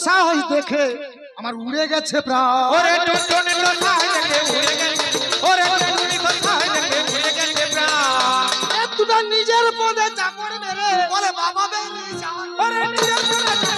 সাহস দেখে আমার উড়ে গেছে প্রাণ। ওরে টুনটুনি তো সাহস দেখে উড়ে গেছে, ওরে টুনটুনি তো সাহস দেখে উড়ে গেছে প্রাণ। এ দুটা নিজের পদে চাপড় মেরে বলে বাবা বেরিয়ে যাও। ওরে নিজের পদে